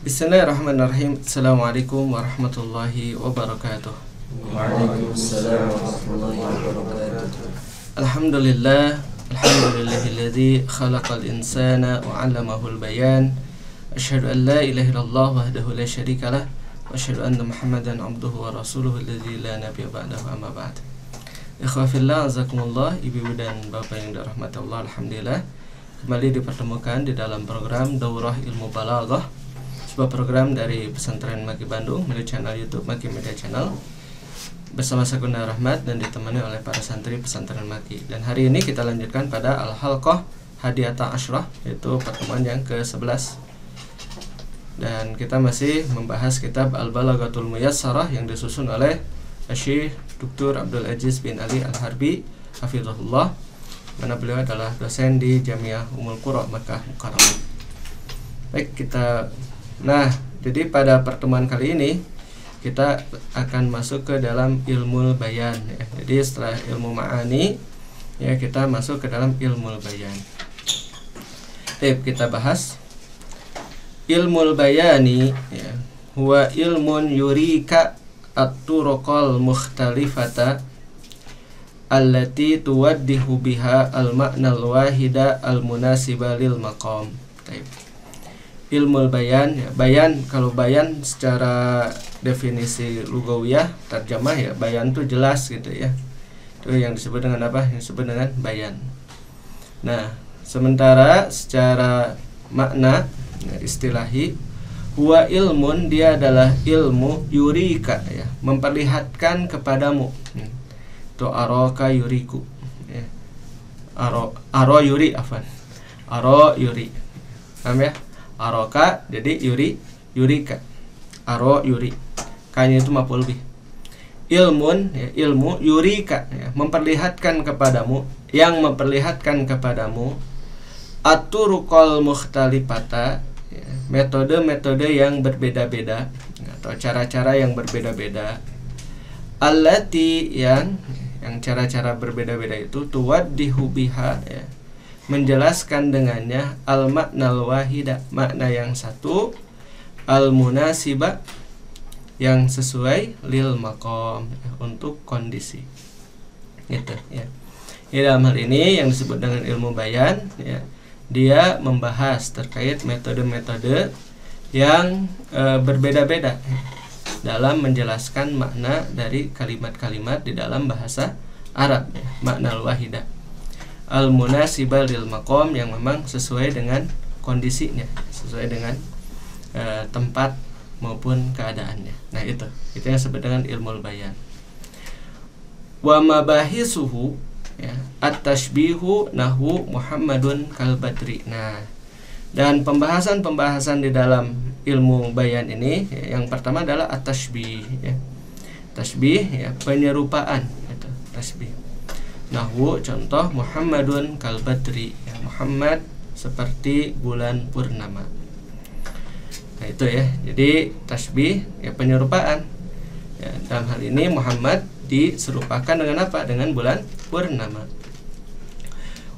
Bismillahirrahmanirrahim. Assalamualaikum warahmatullahi wabarakatuh. Waalaikumsalam warahmatullahi wabarakatuh. Alhamdulillah, alhamdulillahilladzi khalaqal insana wa 'allamahul bayan. Asyhadu an la ilaha illallah wahdahu la syarikalah wa asyhadu anna Muhammadan 'abduhu wa rasuluhu alladzi la nabiyya ba'dahu, amma ba'd. Ikhwah fillah, azakumullah, ibu dan bapak yang dirahmati Allah, alhamdulillah kembali dipertemukan di dalam program Daurah Ilmu Balaghah, sebuah program dari Pesantren Maki Bandung melalui channel YouTube Maki Media Channel bersama saya Guna Rahmat dan ditemani oleh para santri Pesantren Maki. Dan hari ini kita lanjutkan pada Al-Halqah Hadiyata Ashrah, yaitu pertemuan yang ke-11. Dan kita masih membahas kitab Al-Balaghatul Muyassarah yang disusun oleh Syekh Dr. Abdul Aziz bin Ali Al-Harbi hafizahullah, mana beliau adalah dosen di Jamiah Ummul Qura Makkah Mukarramah. Baik, jadi pada pertemuan kali ini kita akan masuk ke dalam ilmu bayan ya. Jadi setelah ilmu ma'ani ya, kita masuk ke dalam ilmu bayan. Baik, kita bahas ilmu bayani ya. Huwa ilmun yurika at-turuqal mukhtalifata allati tuwaddihu biha al-ma'na al-wahida al-munasiba lil maqam. Baik. Ilmu bayan ya. Bayan, kalau bayan secara definisi lugawiyah terjemah ya, bayan itu jelas gitu ya. Itu yang disebut dengan apa? Yang disebut dengan bayan. Nah, sementara secara makna ya, istilahi, huwa ilmun, dia adalah ilmu yurika ya, memperlihatkan kepadamu. Itu aroka yuriku ya. Aro yuri afan. Aro yuri. Paham ya? Aroka jadi yurika. Aro yuri. Kayaknya itu maf'ul bih. Ilmun ya, ilmu yurika ya, memperlihatkan kepadamu, yang memperlihatkan kepadamu aturuqal mukhtalifata ya, metode-metode yang berbeda-beda atau cara-cara yang berbeda-beda, allati yang cara-cara berbeda-beda itu tuwaddihu biha ya, menjelaskan dengannya al-maknal wahida, makna yang satu, al-munasiba, yang sesuai, lil maqam, untuk kondisi gitu ya. Di dalam hal ini yang disebut dengan ilmu bayan ya, dia membahas terkait metode-metode yang berbeda-beda dalam menjelaskan makna dari kalimat-kalimat di dalam bahasa Arab ya, maknal wahida al-munasibah lil maqam, yang memang sesuai dengan kondisinya, sesuai dengan tempat maupun keadaannya. Nah, itu yang disebut dengan ilmu bayan. Wa mabahisuhu ya, at-tashbihu nahu Muhammadun kal badri. Nah, dan pembahasan-pembahasan di dalam ilmu bayan ini ya, yang pertama adalah at-tashbih ya. Tashbih ya, penyerupaan itu, tashbih. Nahwu, contoh, Muhammadun kal badri ya, Muhammad seperti bulan purnama. Nah, itu ya. Jadi tasbih ya, penyerupaan ya, dalam hal ini Muhammad diserupakan dengan apa? Dengan bulan purnama.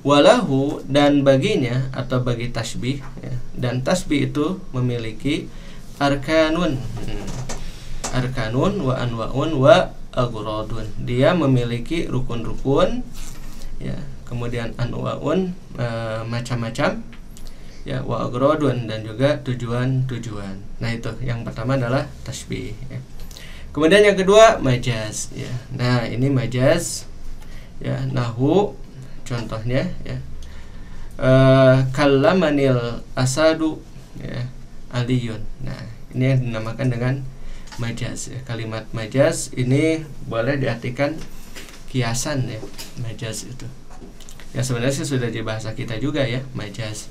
Walahu, dan baginya atau bagi tasbih ya, dan tasbih itu memiliki arkanun, arkanun wa anwaun wa agradun. Dia memiliki rukun-rukun ya, kemudian anwaun macam-macam ya, wa agradun, dan juga tujuan-tujuan. Nah, itu yang pertama adalah tasbih ya. Kemudian yang kedua majaz ya. Nah, ini majaz ya, nahu, contohnya ya, kallamanil asadu ya, aliyun. Nah, ini yang dinamakan dengan majaz ya. Kalimat majaz ini boleh diartikan kiasan ya, majaz itu ya, sebenarnya sih sudah di bahasa kita juga ya, majaz.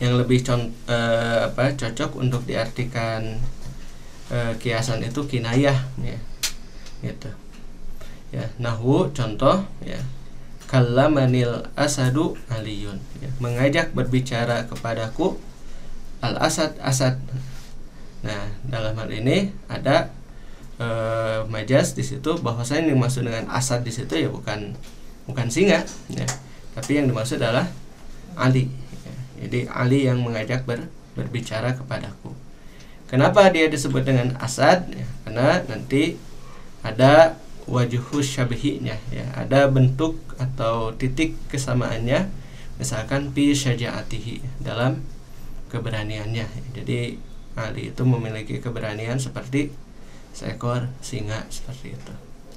Yang lebih cocok untuk diartikan kiasan itu kinayah ya, gitu ya. Nahu, contoh ya, kallamanil asadu aliyun ya, mengajak berbicara kepadaku al asad, asad. Nah, dalam hal ini ada majaz di situ, bahwasanya yang dimaksud dengan asad di situ ya bukan singa ya, tapi yang dimaksud adalah Ali ya. Jadi Ali yang mengajak berbicara kepadaku. Kenapa dia disebut dengan asad? Ya, karena nanti ada wajhus syabhinya, ya, ada bentuk atau titik kesamaannya, misalkan fi syaja'atihi, dalam keberaniannya. Jadi Ali itu memiliki keberanian seperti seekor singa, seperti itu.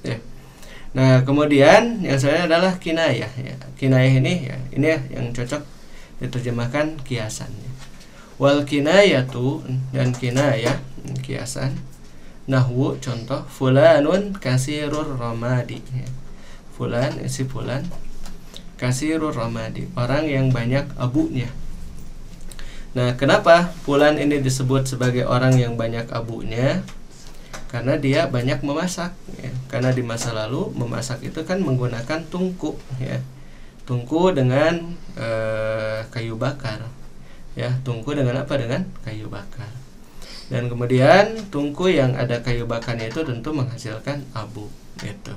Ya. Nah, kemudian yang saya adalah kinayah. Ya. Kinayah ini, ya, ini yang cocok diterjemahkan kiasan. Ya. Wal kinayatu, dan kinayah kiasan, nahwu contoh fulanun kasirur ramadi, ya. Fulan si fulan kasirur ramadi, orang yang banyak abunya. Nah, kenapa fulan ini disebut sebagai orang yang banyak abunya? Karena dia banyak memasak, ya. Karena di masa lalu memasak itu kan menggunakan tungku, ya. Tungku dengan kayu bakar. Ya, tungku dengan apa? Dengan kayu bakar. Dan kemudian tungku yang ada kayu bakarnya itu tentu menghasilkan abu, gitu.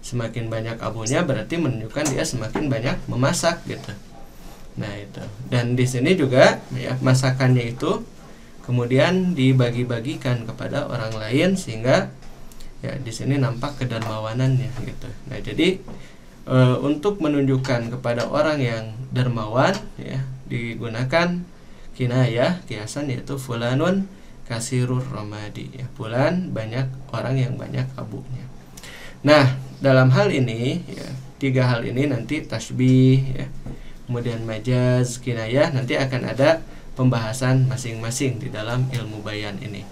Semakin banyak abunya berarti menunjukkan dia semakin banyak memasak, gitu. Nah, itu. Dan di sini juga, ya, masakannya itu kemudian dibagi-bagikan kepada orang lain sehingga, ya, di sini nampak kedermawanannya, gitu. Nah, jadi untuk menunjukkan kepada orang yang dermawan, ya, digunakan kinayah kiasan, yaitu fulanun kasirur ramadi, ya, fulan banyak orang yang banyak abunya. Nah, dalam hal ini, ya, tiga hal ini nanti tasbih, ya, kemudian majaz, kinayah, nanti akan ada pembahasan masing-masing di dalam ilmu bayan ini,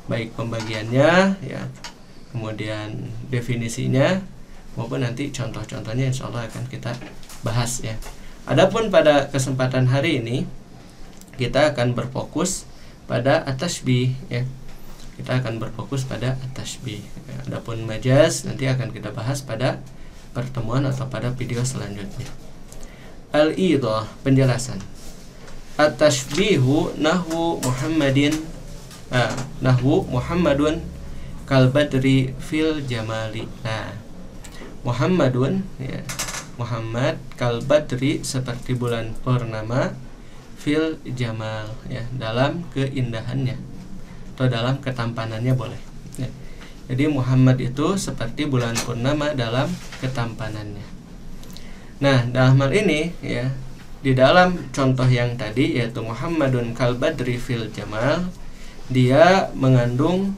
baik pembagiannya, ya, kemudian definisinya, maupun nanti contoh-contohnya insya Allah akan kita bahas, ya. Adapun pada kesempatan hari ini kita akan berfokus pada at-tashbih, ya. Kita akan berfokus pada at-tashbih. Ya. Adapun majaz nanti akan kita bahas pada pertemuan atau pada video selanjutnya. Al-idah, penjelasan. At-tashbihu nahwu Muhammadun kal badri fil jamali. Nah, Muhammadun, ya, Muhammad kal badri seperti bulan purnama, fil jamal, ya, dalam keindahannya atau dalam ketampanannya boleh, ya. Jadi Muhammad itu seperti bulan purnama dalam ketampanannya. Nah, dalam hal ini, ya, di dalam contoh yang tadi yaitu Muhammadun kal badri fil jamal, dia mengandung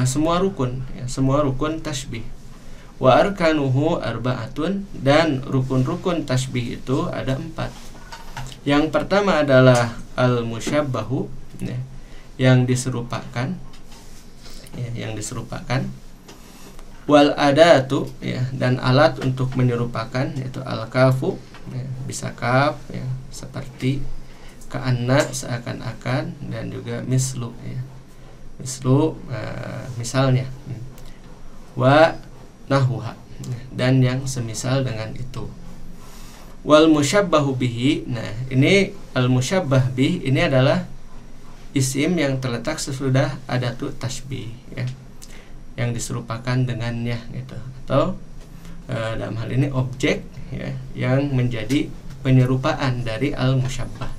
semua rukun, ya, semua rukun tasbih. Wa arkanuhu arba'atun, dan rukun-rukun tasbih itu ada 4. Yang pertama adalah al-musyabbahu, ya, yang diserupakan, ya, yang diserupakan. Wal adatu, ya, dan alat untuk menyerupakan yaitu al-kafu, ya, bisa kaf, ya, seperti ka'anna, seakan-akan, dan juga mislu, ya, mislu, misalnya, wa nahwuha, dan yang semisal dengan itu. Wal musyabbahu bihi, nah ini al musyabbah bih ini adalah isim yang terletak sesudah adatu tasbih, ya, yang diserupakan dengannya, gitu. Atau dalam hal ini objek, ya, yang menjadi penyerupaan dari al musyabbah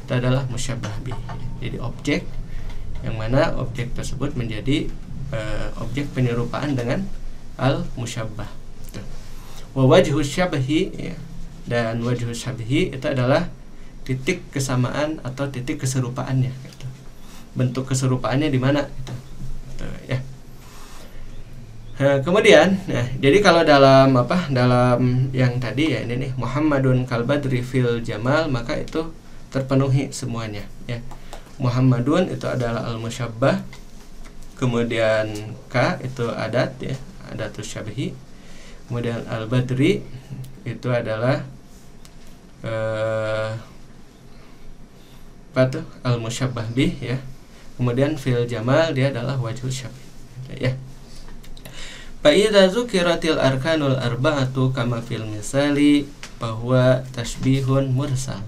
itu adalah musyabbah bih. Jadi objek yang mana objek tersebut menjadi objek penyerupaan dengan al musyabbah. Wa wajhus syabhi, ya, dan wajhus syabhi itu adalah titik kesamaan atau titik keserupaannya, gitu. Bentuk keserupaannya di mana, gitu. Ya. Kemudian, nah, jadi kalau dalam dalam yang tadi, ya, ini nih Muhammadun kal badri fil jamal, maka itu terpenuhi semuanya, ya. Muhammadun itu adalah al musyabbah, kemudian ka itu adat, ya, adatus syabhi, kemudian al badri itu adalah al musyabbah bih, ya, kemudian fil jamal dia adalah wajhul syabih, ya. Fa idza dzukiratil arkanul arba'atu kama fil misali bahwa tashbihun mursal.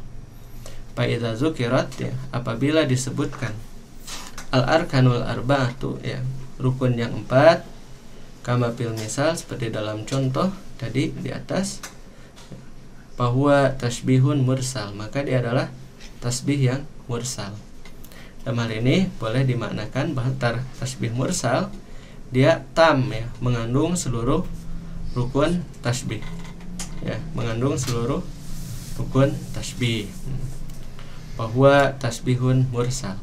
Fa idza dzukirat, ya, apabila disebutkan al arkanul arba'atu, ya, rukun yang 4, kama fil misal seperti dalam contoh tadi di atas, bahwa tashbihun mursal, maka dia adalah tasbih yang mursal. Dalam hal ini boleh dimaknakan bahwa tasbih mursal dia tam ya, mengandung seluruh rukun tasbih. Ya, mengandung seluruh rukun tasbih. Bahwa tasbihun mursal.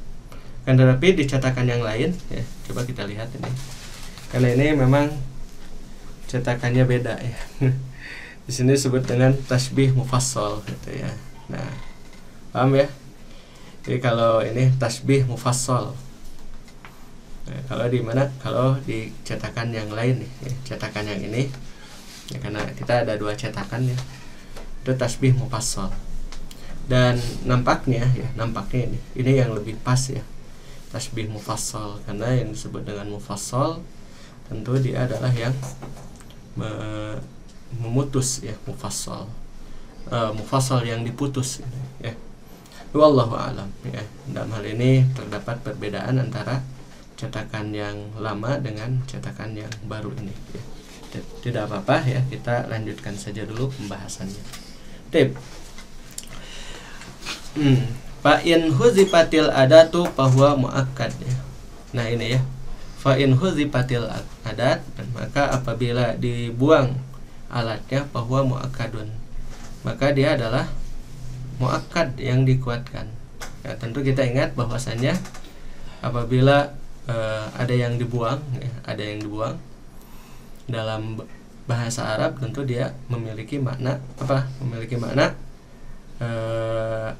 Kan tetapi di cetakan yang lain ya, coba kita lihat ini. Karena ini memang cetakannya beda ya. Di sini disebut dengan tasbih mufassal gitu ya. Nah, paham ya? Jadi kalau ini tasbih mufassal. Nah, kalau di mana? Kalau di cetakan yang lain nih, ya, cetakan yang ini. Ya, karena kita ada 2 cetakan ya. Itu tasbih mufassal. Dan nampaknya ini yang lebih pas ya. Tasbih mufassal, karena yang disebut dengan mufassal tentu dia adalah yang memutus ya, mufassal. Mufassal yang diputus ya. Wallahu a'lam ya. Dalam hal ini terdapat perbedaan antara cetakan yang lama dengan cetakan yang baru ini ya. Tidak apa-apa ya, kita lanjutkan saja dulu pembahasannya. Tip. Fa in huzifatil adatu fahuwa muakkad ya. Nah ini ya. Fa in huzifatil adat, maka apabila dibuang alatnya fahuwa muakkadun, maka dia adalah muakkad yang dikuatkan. Ya, tentu kita ingat bahwasannya apabila ada yang dibuang ya, ada yang dibuang dalam bahasa Arab tentu dia memiliki makna apa? Memiliki makna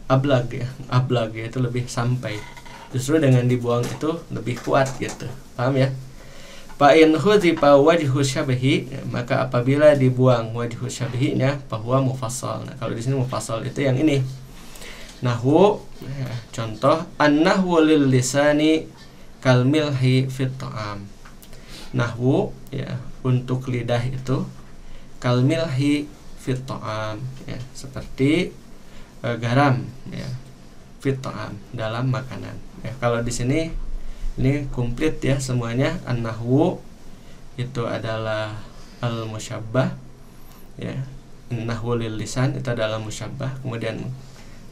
ablag ya. Ablag ya, itu lebih sampai. Justru dengan dibuang itu lebih kuat gitu. Paham ya? Fa in huzifa wajhu syabhi, maka apabila dibuang wajhu syabhinya bahwa mufassal. Nah, kalau di sini mufassal itu yang ini. Nahwu ya, contoh an-nahwu lil lisani kal milhi fit ta'am. Nahwu ya, untuk lidah itu kal milhi fit ta'am ya, seperti garam ya, fit ta'am, dalam makanan. Ya, kalau di sini ini komplit ya semuanya. An-nahwu itu adalah al-musyabbah ya. Nahwu lil lisan itu adalah musyabbah. Kemudian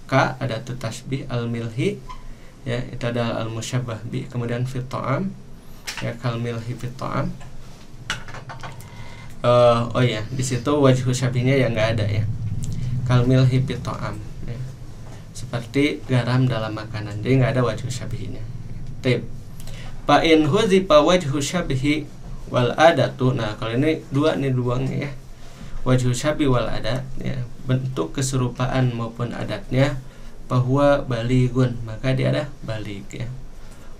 ka ada tu tasbih, al-milhi ya, itu adalah al-musyabbah bi. Kemudian fit ta'am ya, kal milhi fit ta'am. Oh ya, di situ wajhu syabihnya yang enggak ada ya. Kal milhi fit ta'am ya. Seperti garam dalam makanan. Jadi enggak ada wajhu syabihnya. Tip. Fa in huzifa wajhu syabhi wal adatu. Nah, kalau ini 2 nih duangnya ya. Wajhu syabhi wal adat ya, bentuk keserupaan maupun adatnya bahwa baligun, maka dia ada balik ya.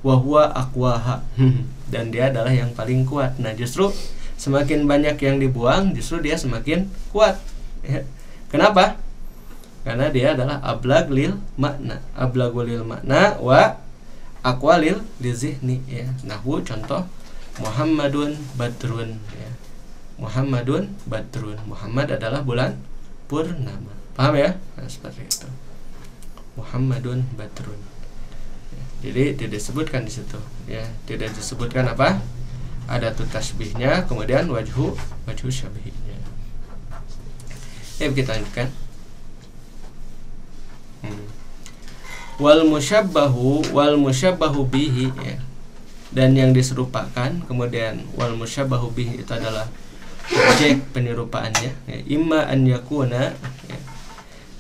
Wa huwa aqwaha, dan dia adalah yang paling kuat. Nah, justru semakin banyak yang dibuang, justru dia semakin kuat ya. Kenapa? Karena dia adalah ablag lil makna, ablagul lil makna wa aqwalil lizihni ya. Nahwu contoh Muhammadun badrun ya. Muhammadun badrun, Muhammad adalah bulan purnama. Paham ya? Nah, seperti itu. Muhammadun badrun ya. Jadi tidak disebutkan di situ ya, tidak disebutkan apa? Ada tu tasbihnya, kemudian wajhu syabihnya. Kita lanjutkan. Wal mushabbahu bihi ya. Dan yang diserupakan, kemudian wal mushabbahu bihi itu adalah objek penyerupaannya ya. Imma an yakuna ya,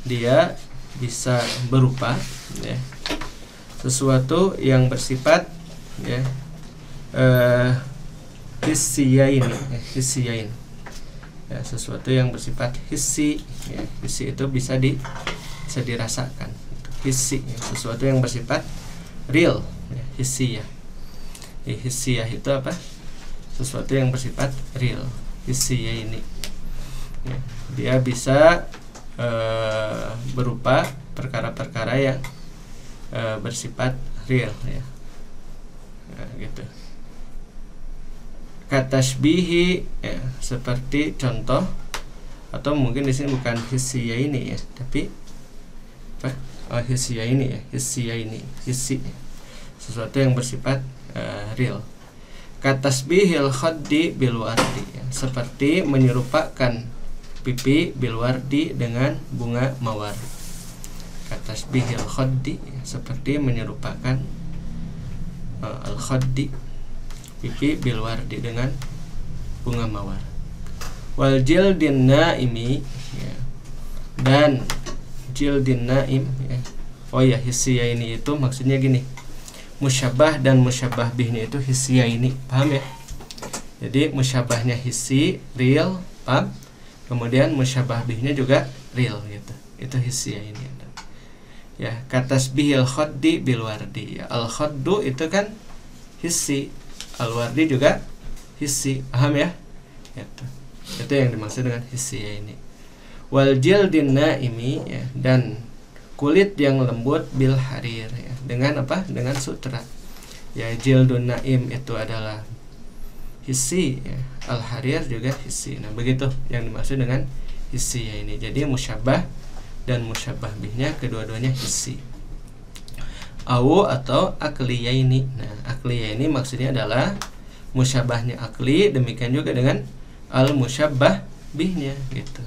dia bisa berupa ya, sesuatu yang bersifat ya, hissiyain ya, hissiyain ya, sesuatu yang bersifat hissi ya. Hissi itu bisa dirasakan. Hissi ya, sesuatu yang bersifat real ya, hissiyah. Hissiyah itu apa? Sesuatu yang bersifat real. Hissiyah ini ya, dia bisa berupa perkara-perkara yang bersifat real ya. Nah, gitu. Katashbihi ya, seperti contoh, atau mungkin di sini bukan hissiyah ini ya, tapi apa? Oh, hissiyah ini ya, hissiyah ini, hissi, sesuatu yang bersifat real. Katasbihil khaddi bil wardi ya, seperti menyerupakan pipi bil wardi dengan bunga mawar. katasbihil khaddi, seperti menyerupakan al khaddi pipi bil wardi dengan bunga mawar. Wal jildin naimi, ya, dan jildin naim, ya. Oh ya, hissiyah ini itu maksudnya gini, musyabbah dan musyabbah bihnya itu hissiyah ini, paham ya? Jadi musyabbahnya hissi, real, paham? Kemudian musyabbah bihnya juga real gitu. Itu hissiyah ini. Ya, katasbihil khaddi bil wardi. Ya, al khaddu itu kan hissi, al wardi juga hissi, paham ya? Itu yang dimaksud dengan hissiyah ini. Wal jildin naimi, ya, dan kulit yang lembut bil harir, ya, dengan apa? Dengan sutra. Ya, jildun naim itu adalah hissi, ya. Al harir juga hissi. Nah, begitu yang dimaksud dengan hissiyah ini. Jadi musyabbah dan musyabbah bihnya kedua-duanya hissi. Au atau akliyah ini. Nah, akliyah ini maksudnya adalah musyabbahnya akli, demikian juga dengan al musyabbah bihnya gitu.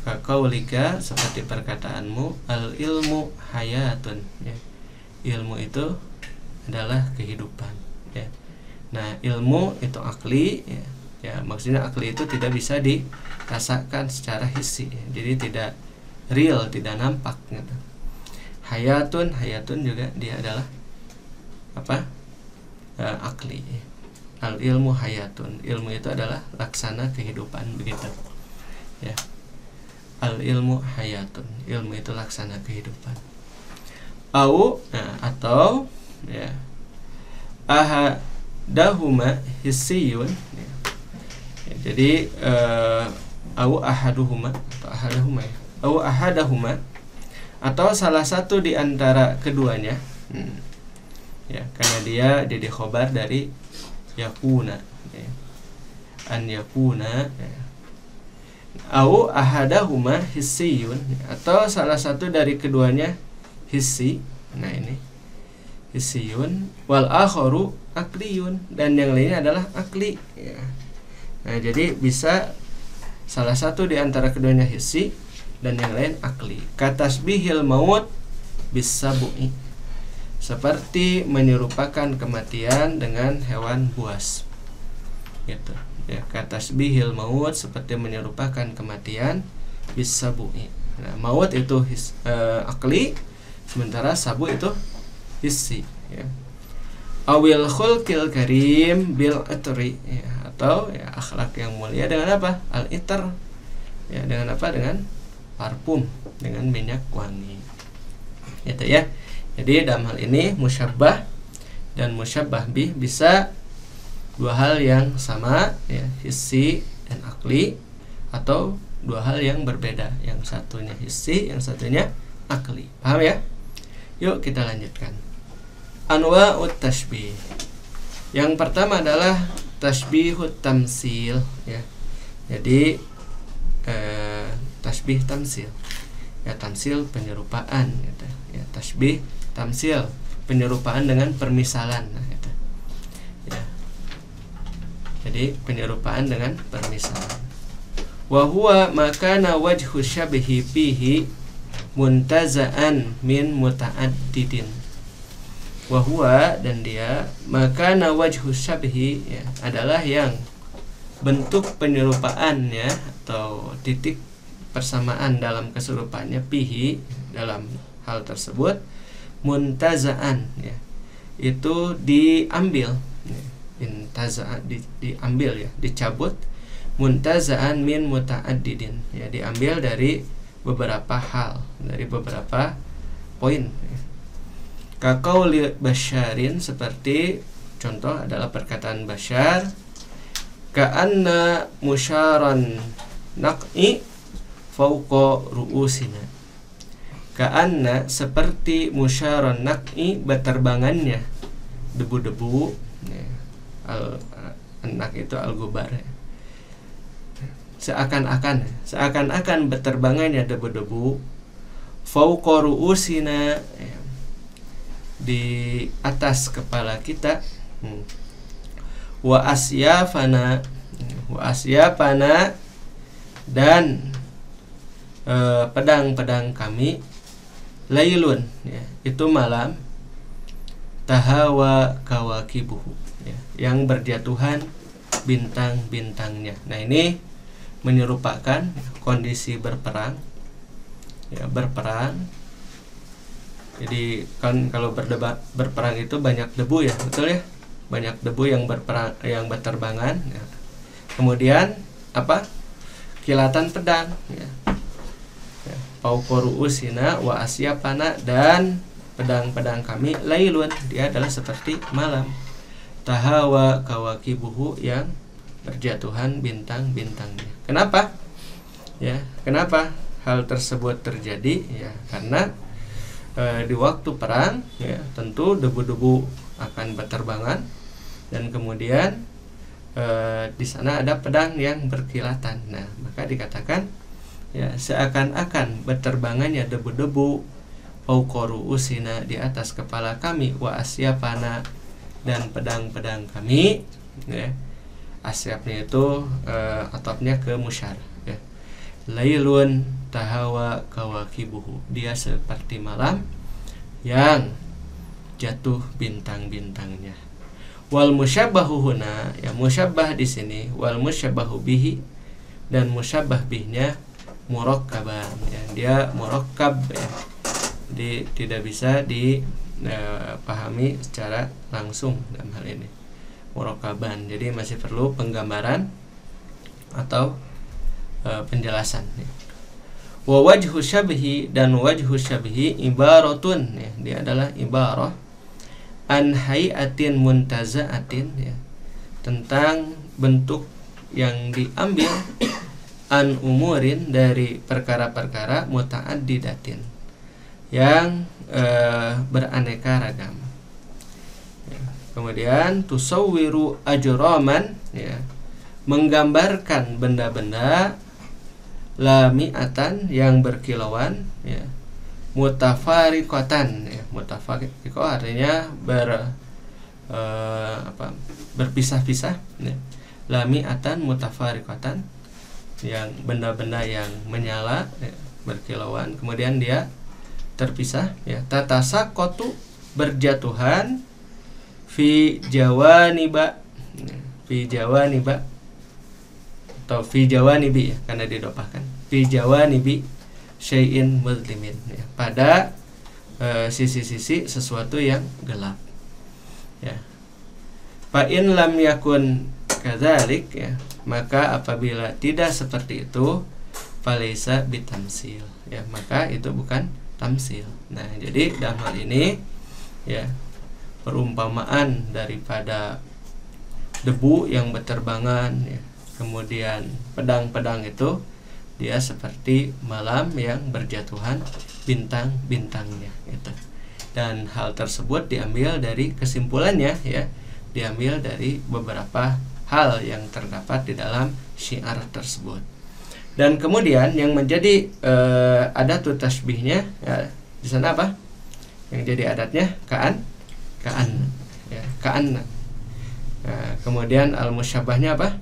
Kaqaulika, seperti perkataanmu, al ilmu hayatun, ya. Ilmu itu adalah kehidupan, ya. Nah, ilmu itu akli, ya. Ya, maksudnya akli itu tidak bisa dirasakan secara hissi, ya. Jadi tidak real, tidak nampak gitu. Hayatun juga dia adalah apa? Akli. Al ilmu hayatun. Ilmu itu adalah laksana kehidupan, begitu. Ya. Al ilmu hayatun. Ilmu itu laksana kehidupan. Au, nah, atau ya, ahadahuma hissiyun, ya. Ya, jadi au ahaduhuma atau ahadahuma, ya. Au ahadahuma, atau salah satu di antara keduanya, ya, karena dia jadi khobar dari yakuna, ya. An yakuna, ya. Au ahadahuma hissiyun, atau salah satu dari keduanya hissi. Nah, ini hissiyun, wal akharu akliyun, dan yang lainnya adalah akli, ya. Nah, jadi bisa salah satu di antara keduanya hissi dan yang lain akli. Katasbihil maut bisabu'i, seperti menyerupakan kematian dengan hewan buas, gitu. Ya, katasbihil maut, seperti menyerupakan kematian bisabu'i. Nah, maut itu akli, sementara sabu itu hissi, ya. Awil khulqil karim bil atri, ya, atau ya, akhlak yang mulia dengan apa? Al itar, ya, dengan apa? Dengan parfum, dengan minyak wangi, gitu ya. Jadi dalam hal ini musyabbah dan musyabbah bih bisa dua hal yang sama, ya, hissi dan akli, atau dua hal yang berbeda, yang satunya hissi, yang satunya akli. Paham ya? Yuk kita lanjutkan. Anwa'ut tashbih. Yang pertama adalah tashbihut tamsil, ya. Jadi tashbih tamsil, ya, tamsil penyerupaan, gitu. Ya, tashbih tamsil penyerupaan dengan permisalan, nah, gitu. Ya. Jadi penyerupaan dengan permisalan. Wa huwa makana wajhu syabhi fihi muntaza'an min muta'addidin. Wa huwa, dan dia, makana wajhu syabhi, ya, adalah yang bentuk penyerupaannya atau titik persamaan dalam keserupaannya pihi, dalam hal tersebut, muntaza'an, ya, itu diambil, ya. Intaza, diambil, ya, dicabut. Muntaza'an min muta'addidin, ya, diambil dari beberapa hal, dari beberapa poin, ya. Kaqauli Basyarin, seperti contoh adalah perkataan Basyar, ka'anna musyaran naq'i fauqa ru'usina. Ka'anna, seperti musyaran naq'i, beterbangannya debu-debu, ya. Al-nak itu al-gubar, ya. Seakan-akan beterbangannya debu-debu fauqa ru'usina, ya, di atas kepala kita. Wa asyafana, dan pedang-pedang kami lailun, ya, itu malam, tahawa kawakibuhu, ya, yang berjatuhan bintang-bintangnya. Nah, ini menyerupakan kondisi berperang, ya, berperang. Jadi kan kalau berperang itu banyak debu, ya, betul ya, banyak debu yang berterbangan, ya. Kemudian apa, kilatan pedang, ya, paukoru usina wa asyapana, dan pedang-pedang kami lailun, dia adalah seperti malam, tahawa kawakibuhu, yang berjatuhan bintang-bintangnya. Kenapa? Ya, kenapa hal tersebut terjadi? Ya, karena di waktu perang, ya, tentu debu-debu akan berterbangan, dan kemudian di sana ada pedang yang berkilatan. Nah, maka dikatakan, ya, seakan-akan berterbangannya debu-debu paukoru usina, di atas kepala kami, wa asyapana, dan pedang-pedang kami, ya. Asyapnya itu atopnya ke musyar, ya. Lailun tahawa kawakibuhu, dia seperti malam yang jatuh bintang-bintangnya. Wal musyabbahu huna, ya, musyabbah di sini, wal musyabbahu bihi, dan musyabbah bihnya murakkaban, ya, dia murakkab, ya. Tidak bisa dipahami secara langsung dalam hal ini, murakkaban. Jadi masih perlu penggambaran atau penjelasan, ya. Wa wajhu syabhi, dan wajhu syabhi ibaratun, ya, dia adalah ibarah an hayatin muntaza'atin, ya, tentang bentuk yang diambil, an umurin, dari perkara-perkara muta'addidatin, yang beraneka ragam, ya. Kemudian tusawwiru ajraman, ya, menggambarkan benda-benda, lami'atan, yang berkilauan, ya, mutafariqatan, ya, mutafariqah artinya berpisah-pisah, ya. Lami'atan mutafariqatan, yang benda-benda yang menyala, ya, berkilauan, kemudian dia terpisah, ya. Tatasaqatu, berjatuhan, fi jawaniba, ya, fi jawaniba atau fi jawanibi, ya, karena didopahkan, fi jawanibi syai'in mudlimin, ya, pada sisi-sisi sesuatu yang gelap, ya. Fa in lam yakun kadzalik, ya, maka apabila tidak seperti itu, falaisa bitamsil, ya, maka itu bukan tamsil. Nah, jadi dalam hal ini, ya, perumpamaan daripada debu yang berterbangan, ya, kemudian pedang-pedang itu, dia seperti malam yang berjatuhan bintang-bintangnya, gitu. Dan hal tersebut diambil dari kesimpulannya, ya, diambil dari beberapa hal yang terdapat di dalam syiar tersebut. Dan kemudian yang menjadi adatut tasbihnya, ya, di sana apa? Yang jadi adatnya kaan, ya, kaan. Nah, kemudian al musyabbahnya apa?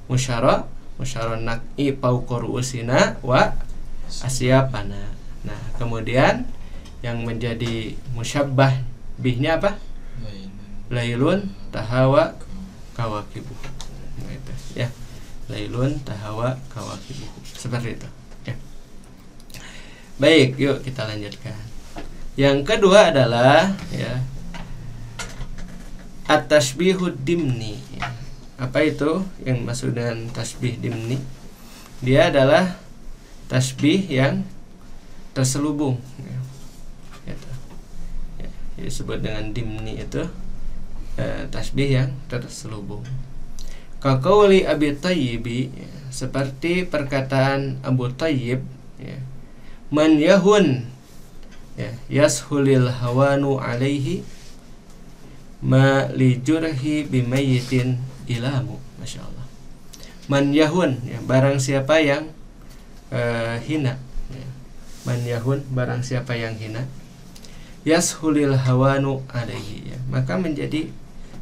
Musyaron nak'i pauqoru usina wa asyapana. Nah, kemudian yang menjadi musyabbah bihnya apa? Lailun tahawa kawakibuh. Nah, itu, ya. Lailun tahawa kawakibuh. Seperti itu, ya. Baik, yuk kita lanjutkan. Yang kedua adalah, ya, at-tashbihud dimni. Apa itu yang maksud dengan tasbih dimni? Dia adalah tasbih yang terselubung, ya. Gitu. Ya, disebut dengan dimni itu tasbih yang terselubung. Kaqauli Abi Tayyibi, ya, seperti perkataan Abu Tayyib, ya, man yahun, ya, yashulil hawanu alaihi ma li jurhi bimayyitin ilamu. Masya Allah. Man yahun, ya, barang siapa yang hina, ya. Man yahun, barang siapa yang hina, yashulil hawanu alaihi, ya, maka menjadi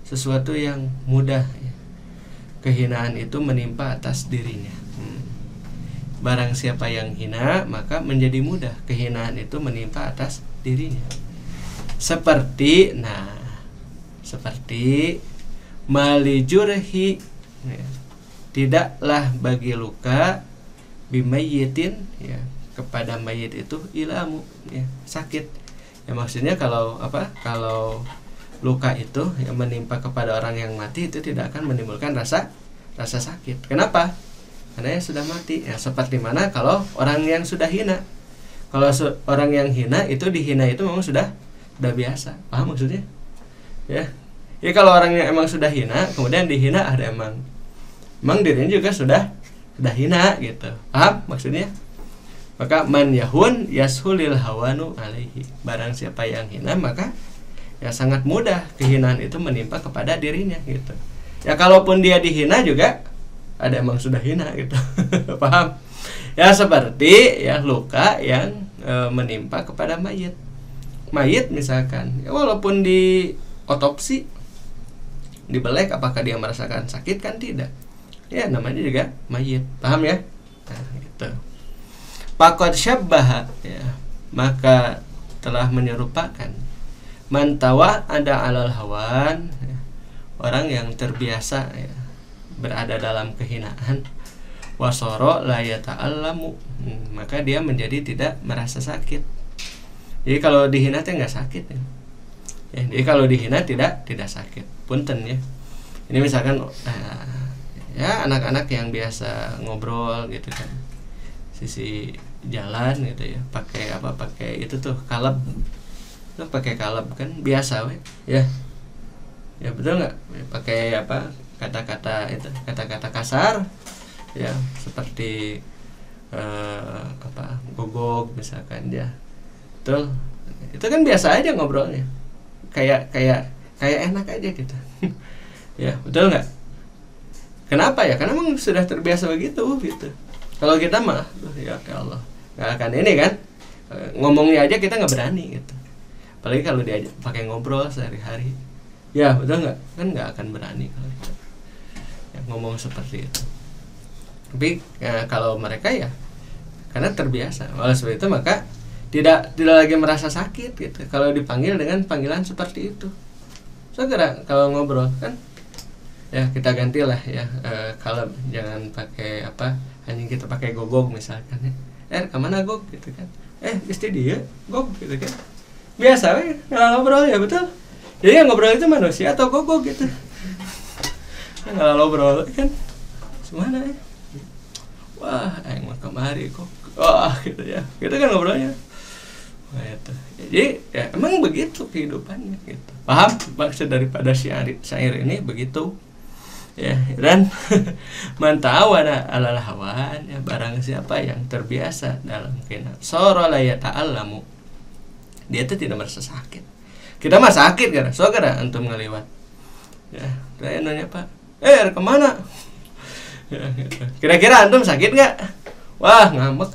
sesuatu yang mudah, ya. Kehinaan itu menimpa atas dirinya. barang siapa yang hina maka menjadi mudah kehinaan itu menimpa atas dirinya. Seperti malijurhi, ya, tidaklah bagi luka bimayyitin, ya, kepada mayit itu ilamu, ya, sakit. Ya maksudnya kalau luka itu yang menimpa kepada orang yang mati itu tidak akan menimbulkan rasa sakit. Kenapa? Karena yang sudah mati. Ya, seperti mana kalau orang yang sudah hina. Kalau orang yang hina itu dihina itu memang sudah biasa. Paham maksudnya? Ya. Ya kalau orang yang emang sudah hina kemudian dihina, ada emang dirinya juga sudah hina gitu. Paham maksudnya? Maka man yahun yashulil hawanu alaihi. Barang siapa yang hina maka ya sangat mudah kehinaan itu menimpa kepada dirinya gitu. Ya kalaupun dia dihina juga ada emang sudah hina gitu. Paham? Ya seperti ya luka yang menimpa kepada mayit. Mayit misalkan, ya walaupun di otopsi dibelek apakah dia merasakan sakit? Kan tidak. Ya namanya juga mayit. Paham ya? Nah, gitu. Faqad syabbaha, ya, maka telah menyerupakan mantawa ada alal hawan, ya, orang yang terbiasa, ya, berada dalam kehinaan, wasoro la yata'allamu, maka dia menjadi tidak merasa sakit. Jadi kalau dihina itu nggak sakit, ya. Ya, jadi kalau dihina tidak sakit. Punten ya. Ini misalkan ya anak-anak yang biasa ngobrol gitu kan, sisi jalan gitu ya, pakai itu tuh kaleb. Lo pakai kaleb kan biasa we, ya. Ya betul nggak? Pakai kata-kata kasar, ya, seperti gogok misalkan dia. Betul. Itu kan biasa aja ngobrolnya. Kayak enak aja gitu. Ya, betul nggak? Kenapa ya? Karena memang sudah terbiasa begitu gitu. Kalau kita mah ya Allah, nggak akan ini kan, ngomongnya aja kita nggak berani gitu. Apalagi kalau diajak pakai ngobrol sehari-hari, ya betul nggak? Kan nggak akan berani kalau kita ya, ngomong seperti itu. Tapi ya, kalau mereka ya karena terbiasa, oleh sebab itu maka tidak lagi merasa sakit gitu kalau dipanggil dengan panggilan seperti itu. Segera kalau ngobrol kan, ya kita gantilah ya, kalau jangan pakai anjing, kita pakai gogog misalkan ya. Kemana gog gitu kan, mesti dia gog gitu kan, biasa we ngobrol ya, betul. Jadi yang ngobrol itu manusia atau gogog gitu. Nggak ngobrol kan semana ya, wah aing mah kemari kok, wah gitu ya, gitu kan ngobrolnya. Nah, itu. Jadi ya emang begitu kehidupannya gitu. Paham maksud daripada syair ini begitu. Ya, dan mantawana alal hawan, ya, barang siapa yang terbiasa dalam kehinaan, soro la yata'allamu, dia itu tidak merasa sakit. Kita mah sakit kan, gara antum ngeliwat. Ya, saya nanya Pak, kemana? Ya, gitu. Kira-kira antum sakit nggak? Wah ngambek,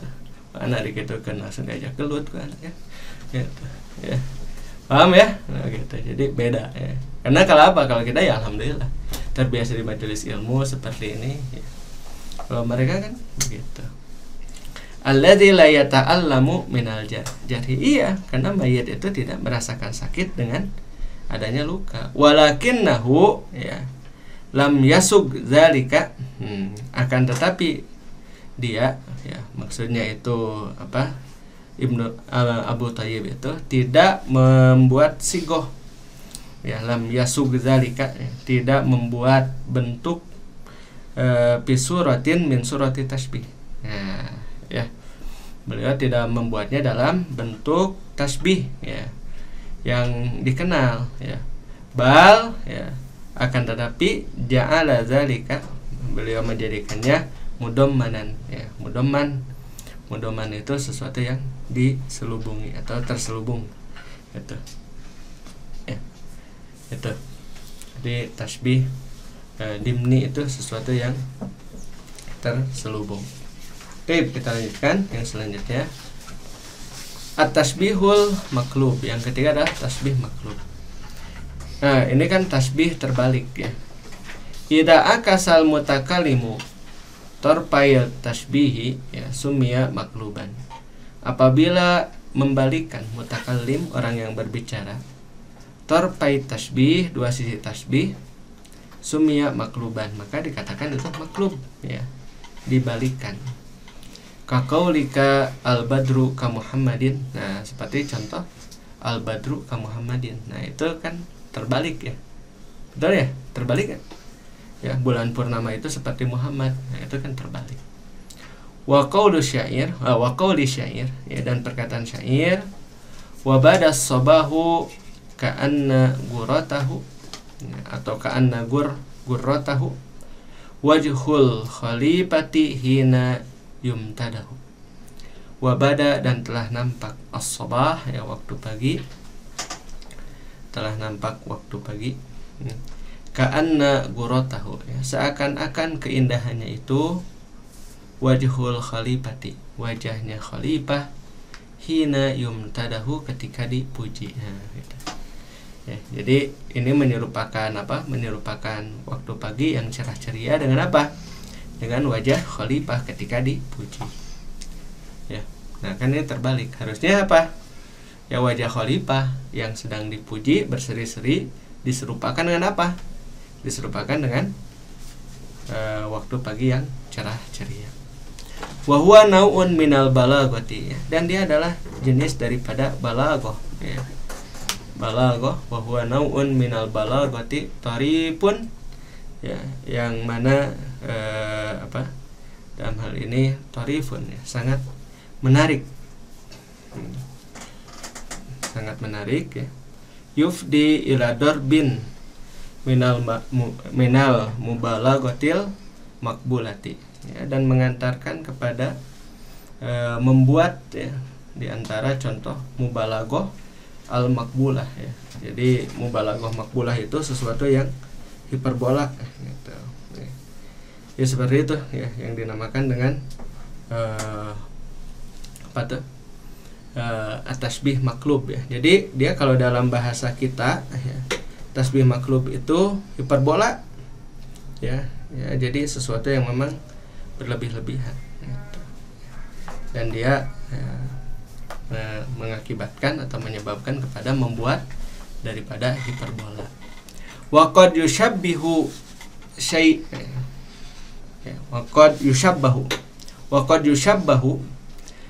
mana dikitukan langsung diajak gelut ke anak ya. Gitu. Ya. Paham ya? Nah, gitu. Jadi beda ya. Karena kalau kita ya alhamdulillah terbiasa di majelis ilmu seperti ini ya. Kalau mereka kan begitu. Alladzi la yata'allamu minal jarhi, iya, karena mayit itu tidak merasakan sakit dengan adanya luka. Walakinnahu, ya, lam yasug dzalika, akan tetapi dia, ya, maksudnya itu Abu Thayyib itu tidak membuat sigoh, ya, lam yasug dzalika, ya, tidak membuat bentuk pisuratin min surati tasbih. Nah, ya, beliau tidak membuatnya dalam bentuk tasbih, ya, yang dikenal, ya, bal, ya, akan tetapi ja'ala dzalika, beliau menjadikannya mudammanan, ya, mudamman itu sesuatu yang diselubungi atau terselubung itu, ya, itu. Jadi tasbih dimni itu sesuatu yang terselubung. Oke, kita lanjutkan yang selanjutnya. At-tasbihul maklub. Yang ketiga adalah tasbih maklub. Nah, ini kan tasbih terbalik ya. Idza akasal mutakalimu Torpayat tasbihi ya sumia makluban. Apabila membalikan mutakallim orang yang berbicara, torpai tasbih dua sisi tasbih, sumia makluban maka dikatakan itu maklub ya, dibalikan. Kaqaulika al-badru ka Muhammadin. Nah, seperti contoh al-badru ka Muhammadin. Nah, itu kan terbalik ya. Betul ya? Terbalik kan? Ya, bulan purnama itu seperti Muhammad. Nah, itu kan terbalik. Wa qaulu syair, wa qauli syair ya, dan perkataan syair, wa badas sabahu ka'anna guratahu atau ka'anna gurratahu wajhul khalifati hina yumtadahu. Wabada dan telah nampak as-sabah ya waktu pagi, telah nampak waktu pagi. Ka'anna gurratahu ya, seakan-akan keindahannya itu wajhul khalifati, wajahnya khalifah, hina yumtadahu ketika dipuji. Nah, gitu. Ya, jadi ini menyerupakan apa? Menyerupakan waktu pagi yang cerah ceria dengan apa? Dengan wajah khalifah ketika dipuji. Ya. Nah, kan ini terbalik. Harusnya apa? Ya wajah khalifah yang sedang dipuji berseri-seri diserupakan dengan apa? Diserupakan dengan waktu pagi yang cerah ceria. Wa huwa nau'un minal balaghati ya. Dan dia adalah jenis daripada balaghah ya. Balaghah wa huwa nau'un minal balaghati tarifun ya, yang mana dalam hal ini tarifun ya, sangat menarik. Sangat menarik ya. Yufdi ila darbin minal mubalaghatil makbulati ya, dan mengantarkan kepada membuat ya, di antara contoh mubalaghah al makbulah ya. Jadi mubalaghah makbulah itu sesuatu yang hiperbola gitu. Ya seperti itu ya, yang dinamakan dengan apa tuh? Tasbih maklub ya. Jadi dia kalau dalam bahasa kita ya, tasbih maklub itu hiperbola ya, ya, jadi sesuatu yang memang berlebih-lebihan gitu. Dan dia ya, mengakibatkan atau menyebabkan kepada membuat daripada hiperbola. Wa qad yushabbihu syai' ya, wa qad yushabbahu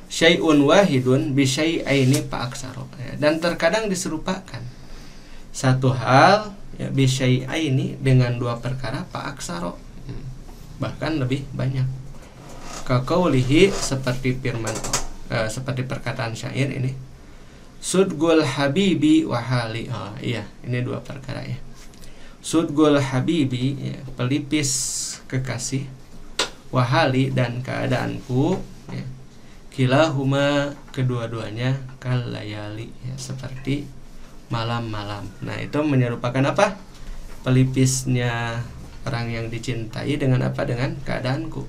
syai'un wahidun bi syai'aini fa aksara ya, dan terkadang diserupakan satu hal ya bi syai'aini dengan dua perkara fa aksara, bahkan lebih banyak. Kaqaulihi seperti firman seperti perkataan syair ini, sudgul habibi wa hali. Oh iya, ini dua perkara ya. Sudgul habibi ya, pelipis kekasih, wahali dan keadaanku ya. Kilahuma kedua-duanya kal layali ya, seperti malam-malam. Nah, itu menyerupakan apa? Pelipisnya orang yang dicintai dengan apa? Dengan keadaanku.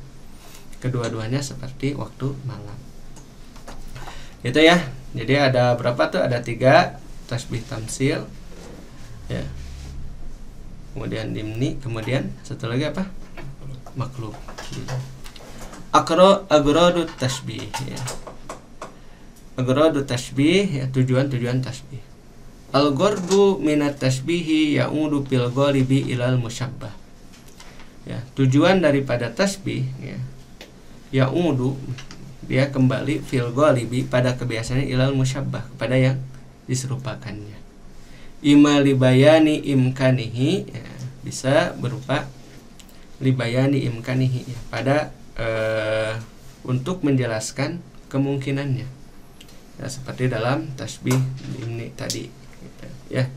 Kedua-duanya seperti waktu malam. Itu ya. Jadi ada berapa tuh? Ada 3 tasbih tamsil. Ya. Kemudian dimni, kemudian satu lagi apa? Maklub. Agradut tasbih ya. Agradut tasbih ya, tujuan-tujuan tasbih. Al-ghardu minat tasbihi ya'udu fil ghalibi ilal musyabbah. Ya, tujuan daripada tasbih ya, ya'udu dia kembali fil ghalibi pada kebiasaannya ilal musyabbah, kepada yang diserupakannya. Ima libayani imkanihi ya, bisa berupa libayani imkanihi ya, pada untuk menjelaskan kemungkinannya ya, seperti dalam tasbih ini tadi gitu, ya.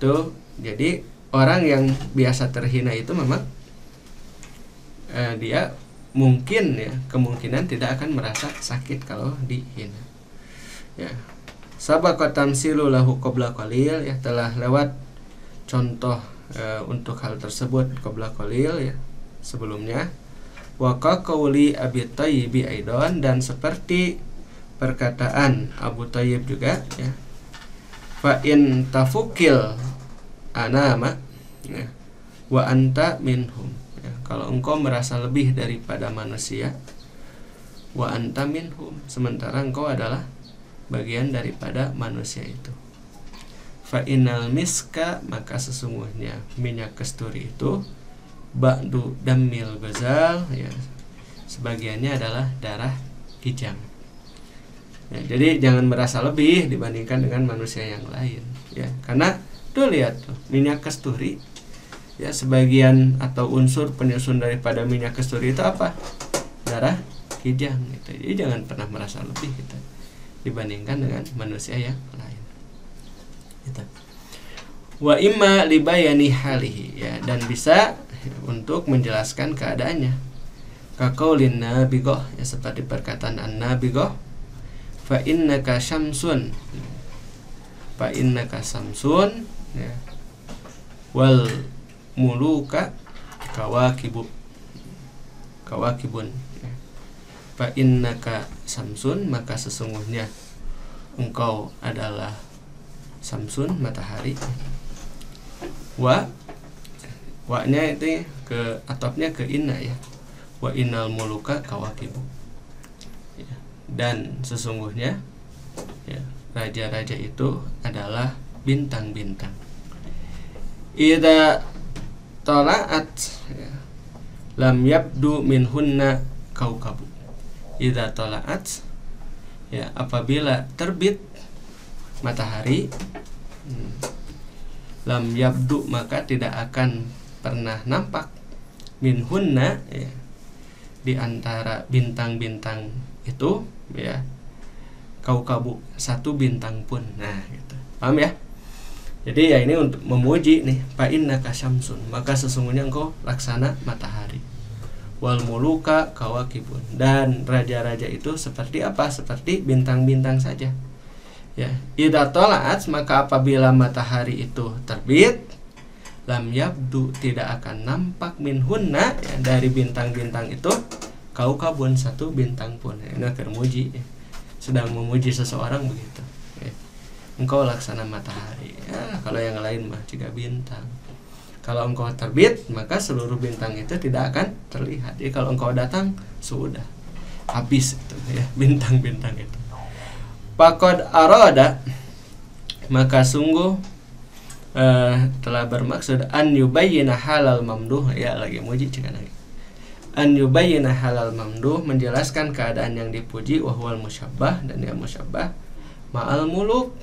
Tuh, jadi orang yang biasa terhina itu memang dia mungkin ya, kemungkinan tidak akan merasa sakit kalau dihina ya. Sabaqa tamsilu lahu qabla qalil ya, telah lewat contoh untuk hal tersebut qabla qalil ya, sebelumnya. Wa qawli Abi Thayyib aidan, dan seperti perkataan Abu Thayyib juga ya. Fa in tafukil anama ya, wa anta minhum ya, kalau engkau merasa lebih daripada manusia, wa anta minhum, sementara engkau adalah bagian daripada manusia itu. Fa innal miska, maka sesungguhnya minyak kasturi itu ba'du dammil ghazal, ya, sebagiannya adalah darah kijang. Ya, jadi jangan merasa lebih dibandingkan dengan manusia yang lain, ya, karena tuh lihat tuh, minyak kasturi, ya, sebagian atau unsur penyusun daripada minyak kasturi itu apa? Darah kijang gitu. Jadi jangan pernah merasa lebih gitu dibandingkan dengan manusia yang lain gitu. Wa imma libayani halihi, ya, dan bisa untuk menjelaskan keadaannya. Kaqaulin nabighah, ya, seperti perkataan an-nabighah, fa innaka syamsun, fa innaka samsun, ya, wal muluka kawakibun, ya. Fa innaka samsun, maka sesungguhnya engkau adalah samsun, matahari. Wa-nya itu ke atopnya ke inna, ya. Wa innal muluka kawakibu, ya. Dan sesungguhnya, ya, raja-raja itu adalah bintang-bintang. Idza tala'at, ya, lam yabdu minhunna kaukabu. Idza tala'at, ya, apabila terbit matahari, lam yabdu, maka tidak akan pernah nampak, minhunna, ya, di antara bintang-bintang itu, ya, kaukabu, satu bintang pun. Nah, gitu. Paham ya? Jadi ya ini untuk memuji nih, fa innaka syamsun, maka sesungguhnya engkau laksana matahari. Wal muluka kawakibun, dan raja-raja itu seperti apa? Seperti bintang-bintang saja. Ya, idza tala'at, maka apabila matahari itu terbit, lam yabdu, tidak akan nampak, minhunna, ya, dari bintang-bintang itu, kaukabun, satu bintang pun. Ini akan muji, ya, sedang memuji seseorang begitu, ya. Engkau laksana matahari, ya, kalau yang lain mah juga bintang. Kalau engkau terbit, maka seluruh bintang itu tidak akan terlihat. Jadi kalau engkau datang, sudah habis itu, ya, bintang-bintang itu. Faqad arada, maka sungguh telah bermaksud an yubayyina halal mamduh, ya, lagi muji cika lagi. An yubayyina halal mamduh, menjelaskan keadaan yang dipuji, wa huwal musyabbah, dan yang musyabbah ma'al muluk,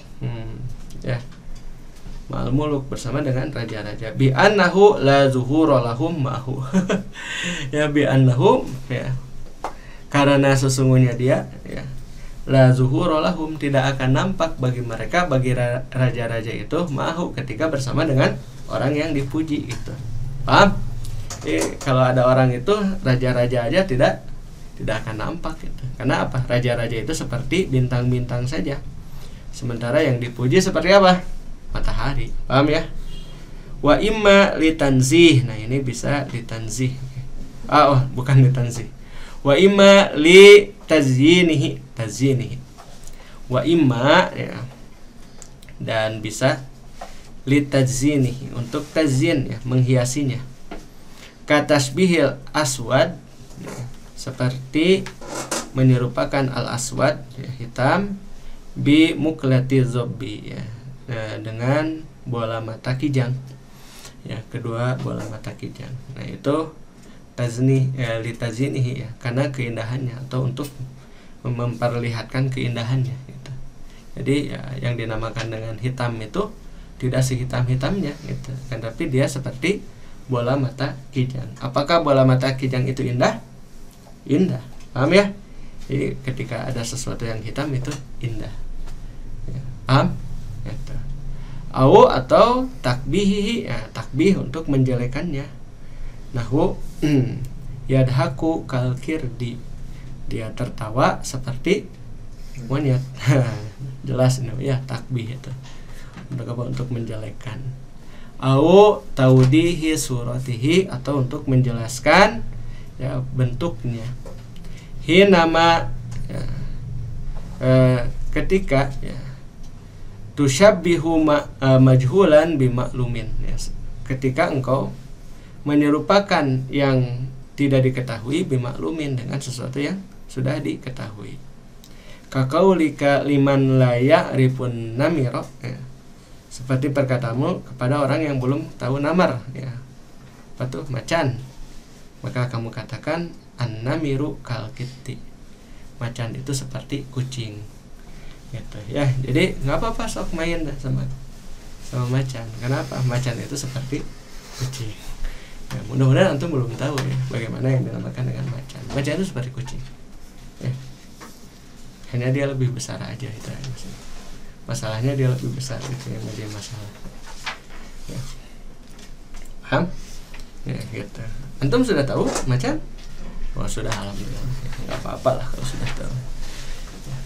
ya, ma'al muluk, bersama dengan raja-raja. Bi annahu la zuhura lahum ma'hu. Ya, bi annahu, ya, karena sesungguhnya dia, ya, la zuhura lahum, tidak akan nampak bagi mereka, bagi raja-raja itu, ma'hu, ketika bersama dengan orang yang dipuji gitu. Paham? Kalau ada orang itu, raja-raja aja tidak akan nampak gitu. Karena apa? Raja-raja itu seperti bintang-bintang saja. Sementara yang dipuji seperti apa? Matahari. Paham ya? Wa imma litanzih. Nah, ini bisa litanzih. Bukan litanzih. Wa imma li tazyinihi, wa imma, ya, dan bisa li tazyinihi, untuk tazyin, ya, menghiasinya. Katasbihil aswad, ya, seperti menyerupakan al aswad, ya, hitam, bi muklati zobbi, ya, dengan bola mata kijang, ya, kedua bola mata kijang. Nah, itu tazni, ya, litazinihi, ya, karena keindahannya, atau untuk memperlihatkan keindahannya gitu. Jadi ya, yang dinamakan dengan hitam itu tidak sehitam-hitamnya gitu kan, tapi dia seperti bola mata kijang. Apakah bola mata kijang itu indah? Indah. Paham ya? Jadi ketika ada sesuatu yang hitam itu indah, ya, paham? Gitu. Atau takbihi, ya, takbih untuk menjelekannya. Nahwu yadhaku kalkirdi, dia tertawa seperti monyet. Jelas ini, ya, takbih itu untuk menjelekkan. Au taudihi suratihi, atau untuk menjelaskan, ya, bentuknya. Hinama, ya, ketika, ya, tusyabbihu majhulan bimaklumin, ya, ketika engkau menyerupakan yang tidak diketahui bimaklumin dengan sesuatu yang sudah diketahui. Kaqaulika liman la ya'rifun namira, ya. Seperti perkatamu kepada orang yang belum tahu namar, ya. Apa tuh? Macan. Maka kamu katakan an-namiru kalkitti. Macan itu seperti kucing. Gitu ya. Jadi enggak apa-apa sok main dah sama macan. Kenapa? Macan itu seperti kucing. Ya, mudah-mudahan antum belum tahu ya bagaimana yang dinamakan dengan macan. Macan itu seperti kucing. Ya. Hanya dia lebih besar aja itu aja. Masalahnya dia lebih besar itu yang menjadi masalah. Ya. Paham? Ya gitu. Antum sudah tahu macan? Oh sudah, alhamdulillah. Enggak apa-apa lah kalau sudah tahu. Ya.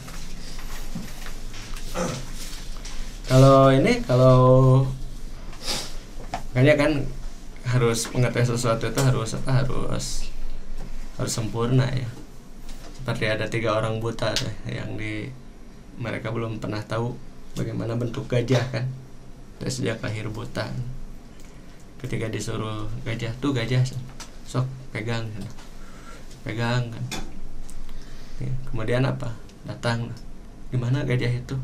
Kalau makanya kan harus mengetahui sesuatu itu harus sempurna ya. Seperti ada 3 orang buta yang mereka belum pernah tahu bagaimana bentuk gajah kan. Dari sejak lahir buta. Ketika disuruh gajah sok pegang kan. Ya, kemudian apa? Datang. Di mana gajah itu?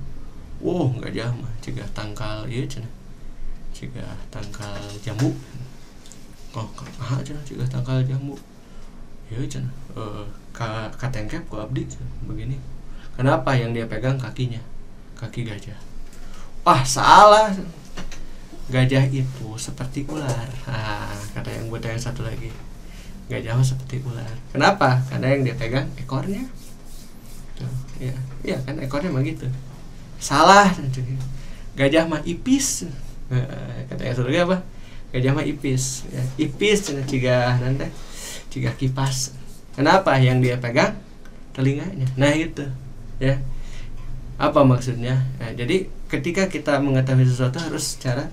Gajah mah cegah tangkal ieu cenah. Cegah tangkal jambu. Cegah tangkal jambu. Ieu cenah. Katengkep ku abdi begini. Kenapa yang dia pegang kakinya? Kaki gajah. Salah. Gajah itu seperti ular. Kata yang buta yang satu lagi. Gajah seperti ular. Kenapa? Karena yang dia pegang ekornya. Tuh, ya kan ekornya mah gitu. Salah. Gajah mah ipis. Kata yang satu lagi apa? Gajah mah ipis. Ya, ipis cigah nanti cigah kipas. Kenapa? Yang dia pegang telinganya. Nah itu ya. Apa maksudnya? Nah, jadi ketika kita mengetahui sesuatu harus secara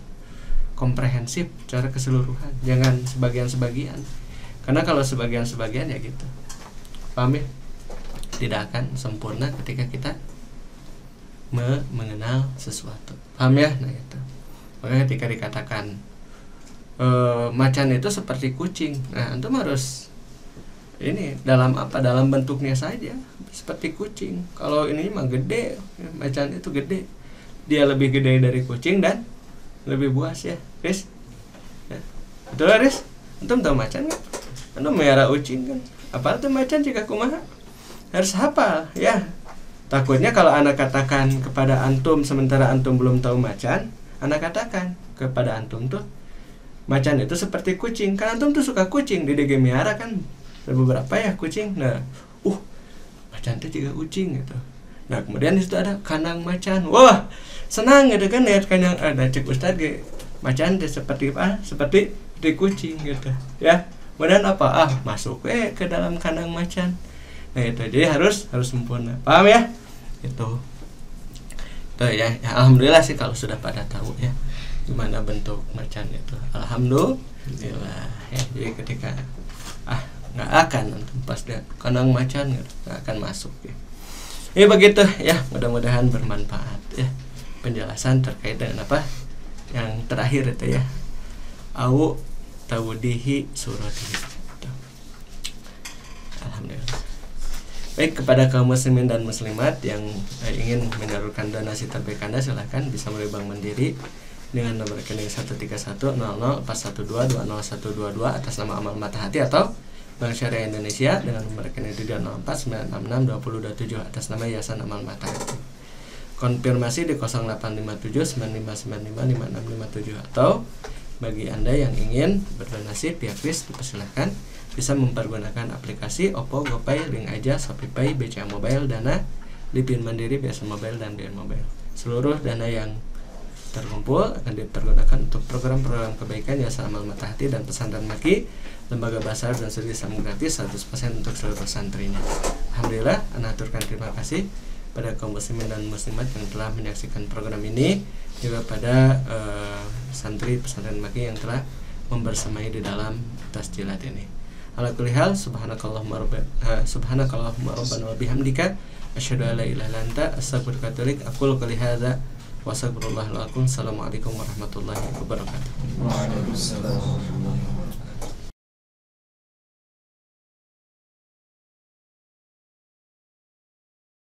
komprehensif, secara keseluruhan. Jangan sebagian-sebagian. Karena kalau sebagian-sebagian ya gitu. Paham ya? Tidak akan sempurna ketika kita mengenal sesuatu. Paham ya? Nah itu. Makanya ketika dikatakan macan itu seperti kucing. Nah, antum harus dalam apa? Dalam bentuknya saja seperti kucing. Kalau ini mah gede, macan itu gede. Dia lebih gede dari kucing dan lebih buas ya, Riz. Ya. Betul Riz? Antum tahu macan enggak? Antum melihara kucing kan. Apa itu macan jika kumaha? Harus hafal ya. Takutnya kalau anak katakan kepada antum sementara antum belum tahu macan, anak katakan kepada antum tuh macan itu seperti kucing. Kan antum tuh suka kucing, di DG melihara kan ada beberapa ya kucing. Nah, macan itu juga kucing gitu. Nah, kemudian di situ ada kandang macan. Wah, senang gitu kan lihat kandang ada cek Ustaz ge. Macan itu seperti apa? Seperti kucing gitu. Ya. Kemudian apa? Masuk ke dalam kandang macan. Nah, itu jadi harus sempurna. Paham ya? Itu. Tuh ya, alhamdulillah sih kalau sudah pada tahu ya gimana bentuk macan itu. Alhamdulillah ya. Jadi ketika nggak akan pas dia kandang macan nggak akan masuk ya. Ini begitu ya, mudah-mudahan bermanfaat ya penjelasan terkait dengan apa yang terakhir itu ya, au tawdihi suratihi. Alhamdulillah. Baik, kepada kaum muslimin dan muslimat yang ingin menyalurkan donasi terbaik Anda, silahkan bisa melalui Bank Mandiri dengan nomor rekening 1310041220122 atas nama Amal Mata Hati, atau Bank Syariah Indonesia dengan nomor rekening 30496662027 atas nama Yayasan Amal Mata Hati. Konfirmasi di 085795955657, atau bagi Anda yang ingin berdonasi via Kris, dipersilakan bisa mempergunakan aplikasi Oppo, GoPay, Link Aja, ShopeePay, BCA Mobile, Dana, Lipin Mandiri, Biasa Mobile, dan BN Mobile. Seluruh dana yang terkumpul akan dipergunakan untuk program-program kebaikan Yayasan Amal Mata Hati dan Pesantren Maki, Lembaga Bahasa dan Studi Islam gratis 100% untuk seluruh santrinya. Alhamdulillah, ana aturkan terima kasih pada kaum muslimin dan muslimat yang telah menyaksikan program ini, juga pada santri Pesantren Maki yang telah membersamai di dalam tasjilat ini. Ala kulli hal, subhanakallahumma rabbana wa bihamdika asyhadu an la ilaha illa anta astaghfiruka wa atubu ilaik. Aqulu qouli hadza wa astaghfirullah lakum. Assalamualaikum warahmatullahi wabarakatuh. Waalaikumsalam.